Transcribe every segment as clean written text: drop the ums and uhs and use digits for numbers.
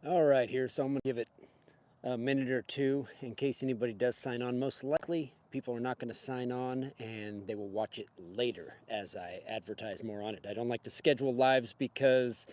All right, here. So I'm going to give it a minute or two in case anybody does sign on. Most likely, people are not going to sign on and they will watch it later as I advertise more on it. I don't like to schedule lives because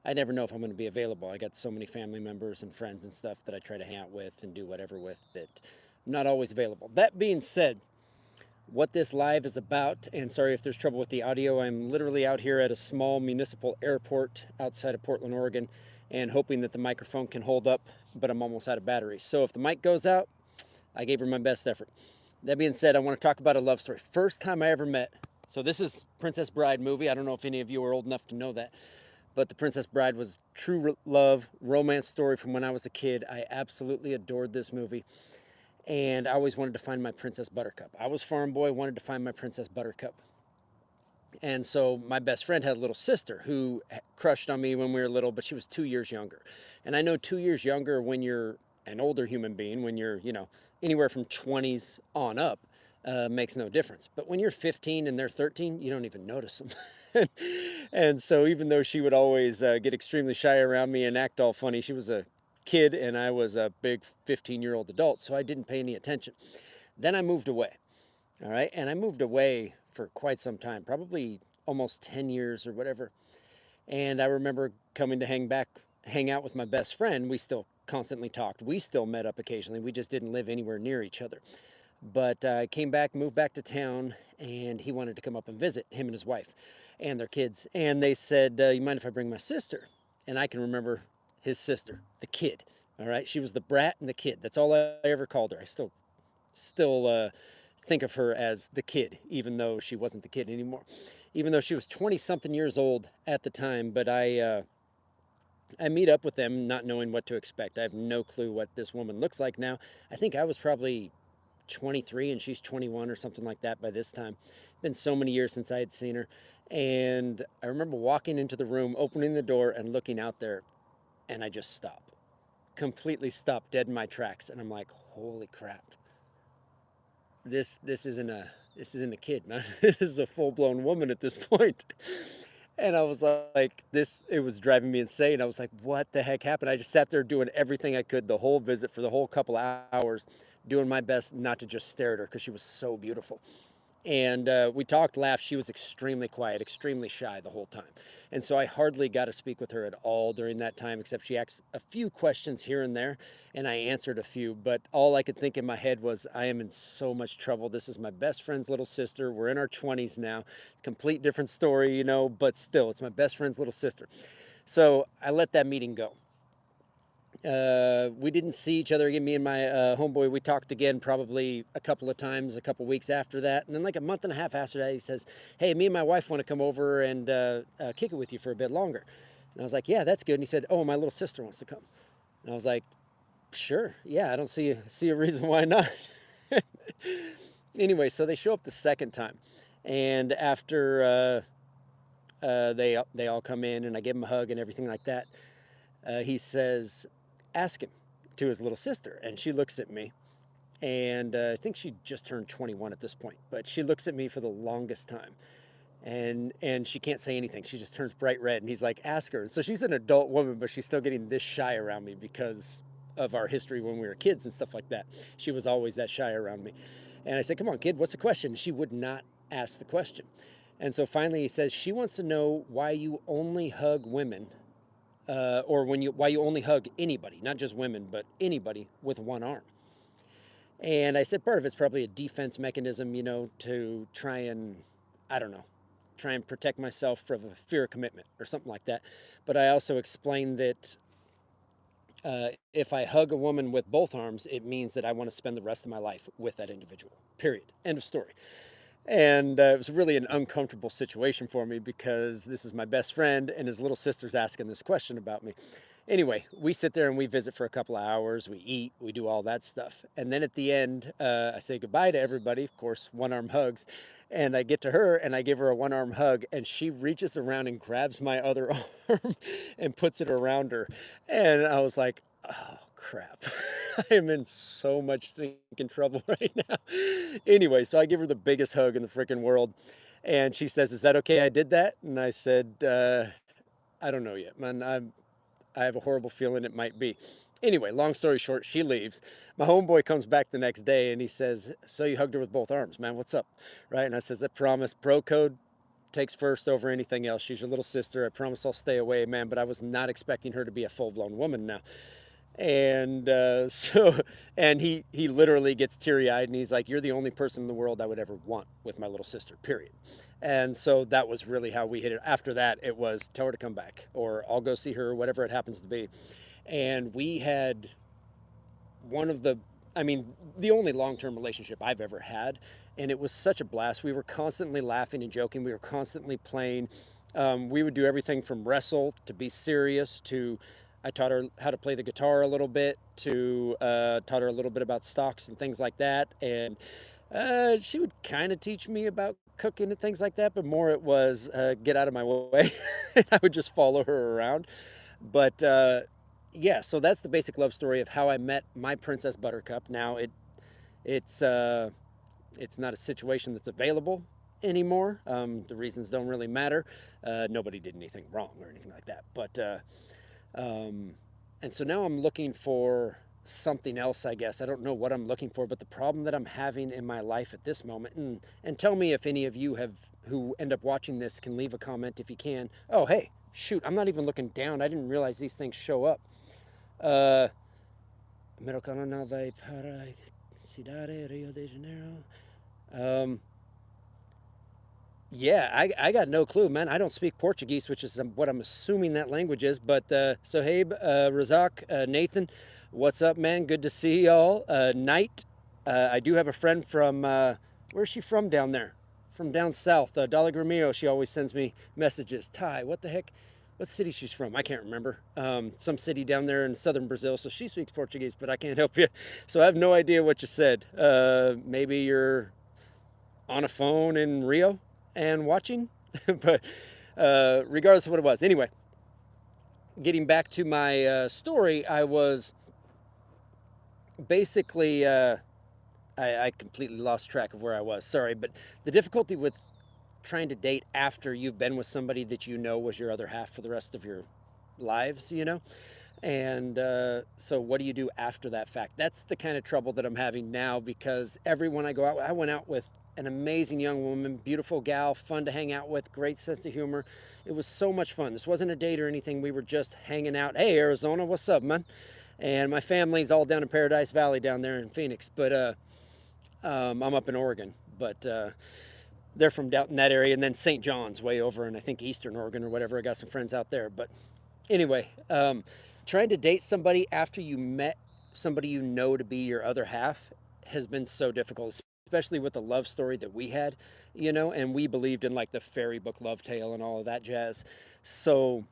I never know if I'm going to be available. I got so many family members and friends and stuff that I try to hang out with and do whatever with that I'm not always available. That being said, what this live is about, and sorry if there's trouble with the audio, I'm literally out here at a small municipal airport outside of Portland, Oregon, and hoping that the microphone can hold up, but I'm almost out of battery. So if the mic goes out, I gave her my best effort. That being said, I want to talk about a love story. First time I ever met. So this is Princess Bride movie. I don't know if any of you are old enough to know that, but The Princess Bride was true love romance story from when I was a kid. I absolutely adored this movie, and I always wanted to find my Princess Buttercup. I was farm boy, wanted to find my Princess Buttercup. And so my best friend had a little sister who crushed on me when we were little, but she was 2 years younger. And I know 2 years younger when you're an older human being, when you're, anywhere from 20s on up, makes no difference. But when you're 15 and they're 13, you don't even notice them. And so even though she would always get extremely shy around me and act all funny, she was a kid and I was a big 15-year-old adult, so I didn't pay any attention. Then I moved away. All right. And I moved away for quite some time, probably almost 10 years or whatever. And I remember coming to hang out with my best friend. We still constantly talked. We still met up occasionally. We just didn't live anywhere near each other. But I came back, moved back to town, and he wanted to come up and visit, him and his wife and their kids. And they said, "You mind if I bring my sister?" And I can remember his sister, the kid. All right. She was the brat and the kid. That's all I ever called her. I still think of her as the kid, even though she wasn't the kid anymore. Even though she was 20 something years old at the time, but I meet up with them not knowing what to expect. I have no clue what this woman looks like now. I think I was probably 23 and she's 21 or something like that by this time. Been so many years since I had seen her. And I remember walking into the room, opening the door and looking out there, and I just stopped. Completely stopped dead in my tracks. And I'm like, holy crap. This isn't a kid, man. This is a full-blown woman at this point. And I was like, it was driving me insane. I was like, what the heck happened? I just sat there doing everything I could the whole visit for the whole couple hours, doing my best not to just stare at her because she was so beautiful. And we talked, laughed. She was extremely quiet, extremely shy the whole time. And so I hardly got to speak with her at all during that time, except she asked a few questions here and there, and I answered a few. But all I could think in my head was, I am in so much trouble. This is my best friend's little sister. We're in our 20s now. Complete different story, but still, it's my best friend's little sister. So I let that meeting go. We didn't see each other again. Me and my homeboy, we talked again probably a couple of times, a couple weeks after that. And then, like a month and a half after that, he says, "Hey, me and my wife want to come over and kick it with you for a bit longer." And I was like, "Yeah, that's good." And he said, "Oh, my little sister wants to come." And I was like, "Sure, yeah, I don't see a reason why not." Anyway, so they show up the second time, and after they all come in, and I give them a hug and everything like that. He says, "Ask him," to his little sister. And she looks at me. And I think she just turned 21 at this point. But she looks at me for the longest time. And she can't say anything. She just turns bright red. And he's like, "Ask her." So she's an adult woman, but she's still getting this shy around me because of our history when we were kids and stuff like that. She was always that shy around me. And I said, "Come on, kid, what's the question?" She would not ask the question. And so finally he says, she wants to know why you only hug women, or why you only hug anybody, not just women, but anybody with one arm. And I said part of it's probably a defense mechanism, to try and, I don't know, try and protect myself from a fear of commitment or something like that. But I also explained that if I hug a woman with both arms, it means that I want to spend the rest of my life with that individual. Period. End of story. And it was really an uncomfortable situation for me because this is my best friend and his little sister's asking this question about me. Anyway, we sit there and we visit for a couple of hours. We eat, we do all that stuff. And then at the end, I say goodbye to everybody. Of course, one arm hugs. And I get to her and I give her a one arm hug. And she reaches around and grabs my other arm and puts it around her. And I was like, oh, crap. I am in so much stinking trouble right now. Anyway, so I give her the biggest hug in the freaking world. And she says, "Is that okay? I did that?" And I said, "I don't know yet, man. I have a horrible feeling it might be. Anyway, long story short, she leaves. My homeboy comes back the next day and he says, "So you hugged her with both arms, man? What's up?" Right? And I says, "I promise, bro code takes first over anything else. She's your little sister. I promise I'll stay away, man." But I was not expecting her to be a full blown woman now. And and he literally gets teary eyed and he's like, "You're the only person in the world I would ever want with my little sister, period." And so that was really how we hit it. After that, it was tell her to come back or I'll go see her, whatever it happens to be. And we had one of the, I mean, the only long term relationship I've ever had. And it was such a blast. We were constantly laughing and joking. We were constantly playing. We would do everything from wrestle to be serious to I taught her how to play the guitar a little bit to taught her a little bit about stocks and things like that. And she would kind of teach me about cooking and things like that, but more it was get out of my way. I would just follow her around. But yeah, so that's the basic love story of how I met my Princess Buttercup. Now it's uh, it's not a situation that's available anymore. The reasons don't really matter. Nobody did anything wrong or anything like that. But um, and so now I'm looking for something else, I guess. I don't know what I'm looking for, but the problem that I'm having in my life at this moment, and tell me if any of you have who end up watching this can leave a comment if you can. Oh, hey, shoot, I'm not even looking down. I didn't realize these things show up. Uh, Americano não vai para cidade Rio de Janeiro. Um, yeah, I got no clue, man. I don't speak Portuguese, which is what I'm assuming that language is. But Sohaib, Razak, Nathan, what's up, man? Good to see y'all. Knight, I do have a friend from, where's she from down there? From down south. Dala Gramillo, she always sends me messages. Ty, what the heck? What city she's from? I can't remember. Some city down there in southern Brazil. So she speaks Portuguese, but I can't help you. So I have no idea what you said. Maybe you're on a phone in Rio and watching, but regardless of what it was. Anyway, getting back to my story, I was basically, I completely lost track of where I was. Sorry, but the difficulty with trying to date after you've been with somebody that you know was your other half for the rest of your lives, you know? And so, what do you do after that fact? That's the kind of trouble that I'm having now because everyone I go out with, I went out with an amazing young woman, beautiful gal, fun to hang out with, great sense of humor. It was so much fun. This wasn't a date or anything. We were just hanging out. Hey, Arizona, what's up, man? And my family's all down in Paradise Valley down there in Phoenix, but I'm up in Oregon. But they're from down in that area, and then St. John's way over in I think Eastern Oregon or whatever. I got some friends out there, but anyway, trying to date somebody after you met somebody you know to be your other half has been so difficult, especially with the love story that we had, you know, and we believed in like the fairy book love tale and all of that jazz. So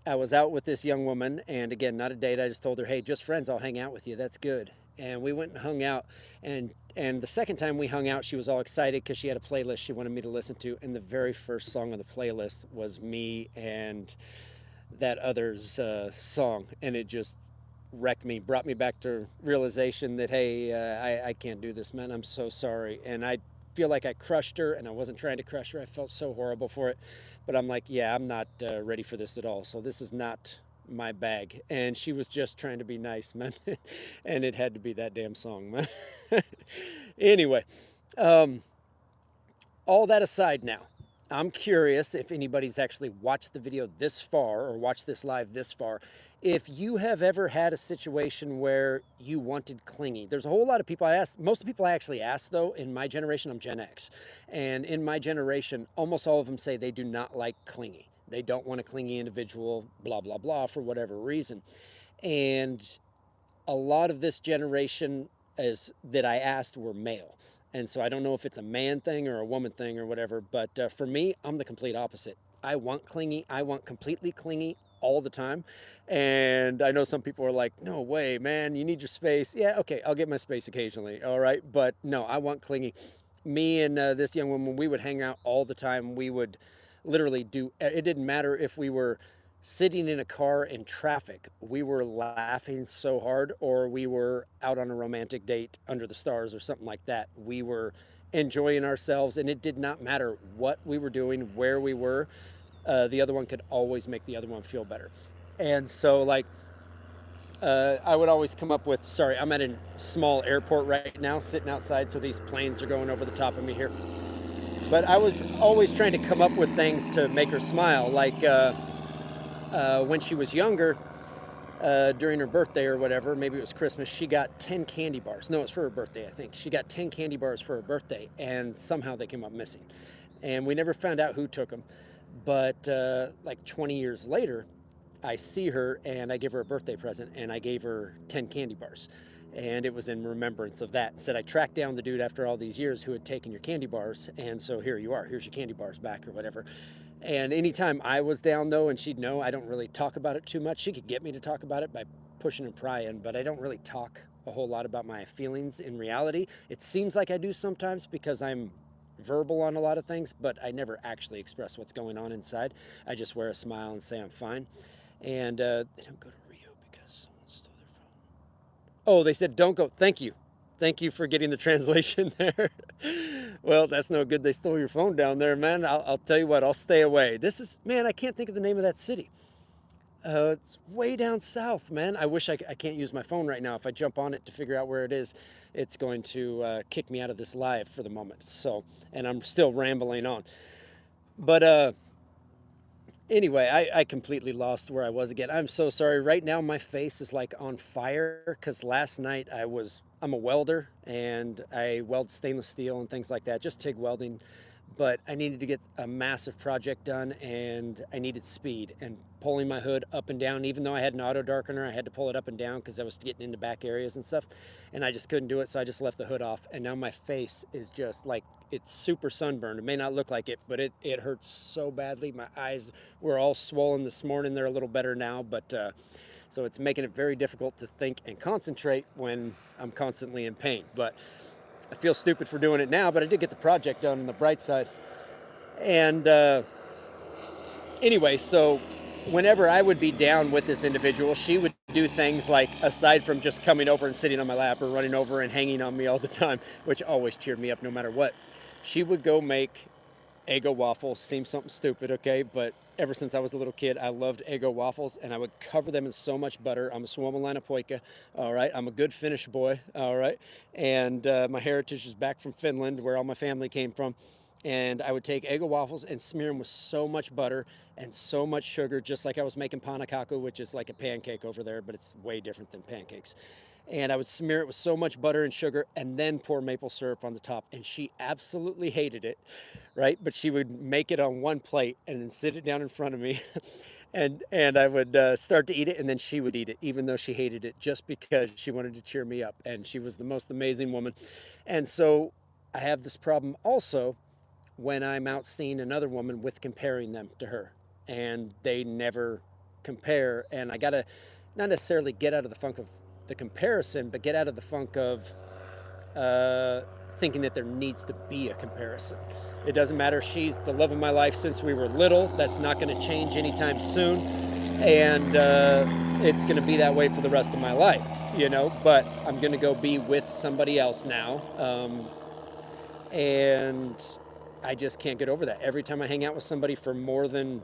I was out with this young woman, and again, not a date. I just told her, "Hey, just friends. I'll hang out with you. That's good." And we went and hung out, and the second time we hung out, she was all excited because she had a playlist she wanted me to listen to, and the very first song on the playlist was me and that other's song, and it just wrecked me, brought me back to realization that hey, I can't do this, man. I'm so sorry, and I feel like I crushed her, and I wasn't trying to crush her. I felt so horrible for it, but I'm like, yeah, I'm not ready for this at all. So this is not my bag. And she was just trying to be nice, man, and it had to be that damn song, man. Anyway, um, all that aside now, I'm curious if anybody's actually watched the video this far or watched this live this far. If you have ever had a situation where you wanted clingy, there's a whole lot of people I asked. Most of the people I actually asked, though, in my generation, I'm Gen X. And in my generation, almost all of them say they do not like clingy. They don't want a clingy individual, blah, blah, blah, for whatever reason. And a lot of this generation is that I asked were male. And so I don't know if it's a man thing or a woman thing or whatever, but for me, I'm the complete opposite. I want clingy. I want completely clingy all the time. And I know some people are like, no way, man, you need your space. Yeah, okay, I'll get my space occasionally. All right. But no, I want clingy. Me and this young woman, we would hang out all the time. We would literally do, it didn't matter if we were sitting in a car in traffic, we were laughing so hard, or we were out on a romantic date under the stars or something like that. We were enjoying ourselves, and it did not matter what we were doing, where we were. The other one could always make the other one feel better. And so, like, I would always come up with, sorry, I'm at a small airport right now, sitting outside, so these planes are going over the top of me here. But I was always trying to come up with things to make her smile. Like when she was younger, during her birthday or whatever, maybe it was Christmas, she got 10 candy bars. No, it's for her birthday, I think. She got 10 candy bars for her birthday, and somehow they came up missing. And we never found out who took them. But like 20 years later, I see her and I give her a birthday present, and I gave her 10 candy bars. And it was in remembrance of that. Said I tracked down the dude after all these years who had taken your candy bars, and so here you are. Here's your candy bars back or whatever. And anytime I was down though, and she'd know, I don't really talk about it too much. She could get me to talk about it by pushing and prying, but I don't really talk a whole lot about my feelings in reality. It seems like I do sometimes because I'm verbal on a lot of things, but I never actually express what's going on inside. I just wear a smile and say I'm fine. And they don't go to Rio because someone stole their phone. Oh, they said don't go. Thank you. Thank you for getting the translation there. Well, that's no good. They stole your phone down there, man. I'll tell you what, I'll stay away. This is, man, I can't think of the name of that city. It's way down south, man. I wish I can't use my phone right now. If I jump on it to figure out where it is, it's going to kick me out of this live for the moment. So, and I'm still rambling on. But anyway, I completely lost where I was again. I'm so sorry. Right now, my face is like on fire because last night I'm a welder and I weld stainless steel and things like that, just TIG welding. But I needed to get a massive project done and I needed speed, and pulling my hood up and down. Even though I had an auto darkener, I had to pull it up and down because I was getting into back areas and stuff, and I just couldn't do it. So I just left the hood off, and now my face is just like, it's super sunburned. It may not look like it, but it hurts so badly. My eyes were all swollen this morning. They're a little better now, but so it's making it very difficult to think and concentrate when I'm constantly in pain. But I feel stupid for doing it now, but I did get the project done on the bright side. And anyway, so whenever I would be down with this individual, she would do things like, aside from just coming over and sitting on my lap or running over and hanging on me all the time, which always cheered me up no matter what, she would go make Eggo waffles. Seems something stupid, okay? But ever since I was a little kid, I loved Eggo waffles, and I would cover them in so much butter. I'm a Suomalainen poika, all right? I'm a good Finnish boy, all right? And my heritage is back from Finland, where all my family came from. And I would take Eggo waffles and smear them with so much butter and so much sugar, just like I was making panakaku, which is like a pancake over there, but it's way different than pancakes. And I would smear it with so much butter and sugar and then pour maple syrup on the top. And she absolutely hated it, right? But she would make it on one plate and then sit it down in front of me. And I would start to eat it, and then she would eat it, even though she hated it, just because she wanted to cheer me up. And she was the most amazing woman. And so I have this problem also when I'm out seeing another woman with comparing them to her, and they never compare. And I gotta not necessarily get out of the funk of the comparison, but get out of the funk of thinking that there needs to be a comparison. It doesn't matter. She's the love of my life since we were little. That's not going to change anytime soon, and it's going to be that way for the rest of my life, you know. But I'm going to go be with somebody else now, and I just can't get over that. Every time I hang out with somebody for more than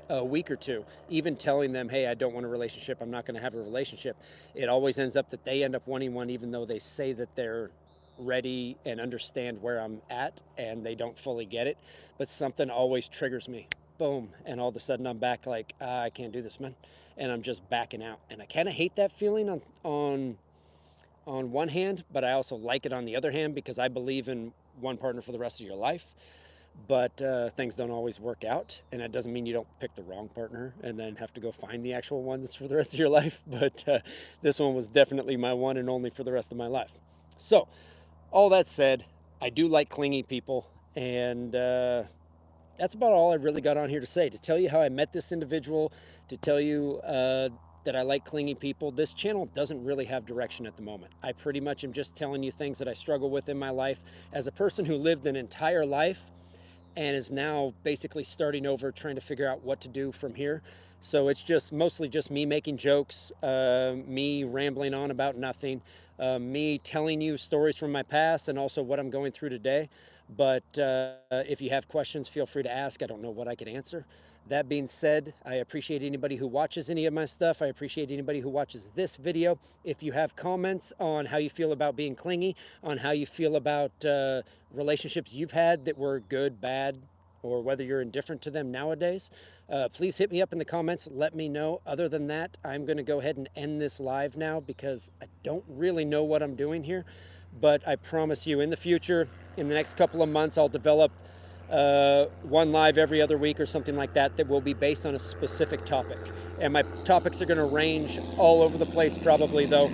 a week or two, even telling them, hey, I don't want a relationship, I'm not going to have a relationship, it always ends up that they end up wanting one, even though they say that they're ready and understand where I'm at, and they don't fully get it. But something always triggers me. Boom. And all of a sudden I'm back like, I can't do this, man. And I'm just backing out. And I kind of hate that feeling on one hand, but I also like it on the other hand because I believe in one partner for the rest of your life. But things don't always work out, and that doesn't mean you don't pick the wrong partner and then have to go find the actual ones for the rest of your life. But this one was definitely my one and only for the rest of my life. So, all that said, I do like clingy people, and that's about all I really got on here to say. To tell you how I met this individual, to tell you that I like clingy people. This channel doesn't really have direction at the moment. I pretty much am just telling you things that I struggle with in my life as a person who lived an entire life and is now basically starting over, trying to figure out what to do from here. So it's just mostly just me making jokes, me rambling on about nothing, me telling you stories from my past and also what I'm going through today. But if you have questions, feel free to ask. I don't know what I could answer, That being said, I appreciate anybody who watches any of my stuff. I appreciate anybody who watches this video. If you have comments on how you feel about being clingy, on how you feel about relationships you've had that were good, bad, or whether you're indifferent to them nowadays, please hit me up in the comments. Let me know. Other than that, I'm going to go ahead and end this live now because I don't really know what I'm doing here. But I promise you, in the future, in the next couple of months, I'll develop one live every other week or something like that that will be based on a specific topic. And my topics are going to range all over the place, probably, though,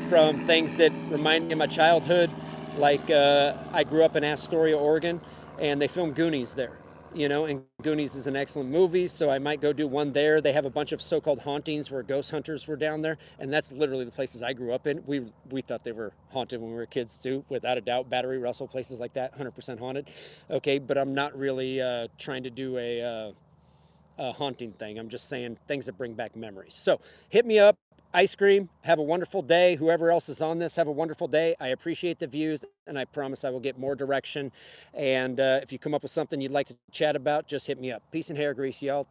from things that remind me of my childhood. Like I grew up in Astoria, Oregon, and they filmed Goonies there. You know, and Goonies is an excellent movie, so I might go do one there. They have a bunch of so-called hauntings where ghost hunters were down there, and that's literally the places I grew up in. We thought they were haunted when we were kids too, without a doubt. Battery Russell, places like that, 100% haunted. Okay, but I'm not really trying to do a haunting thing. I'm just saying things that bring back memories. So hit me up. Ice cream. Have a wonderful day. Whoever else is on this, have a wonderful day. I appreciate the views, and I promise I will get more direction. And if you come up with something you'd like to chat about, just hit me up. Peace and hair grease, y'all.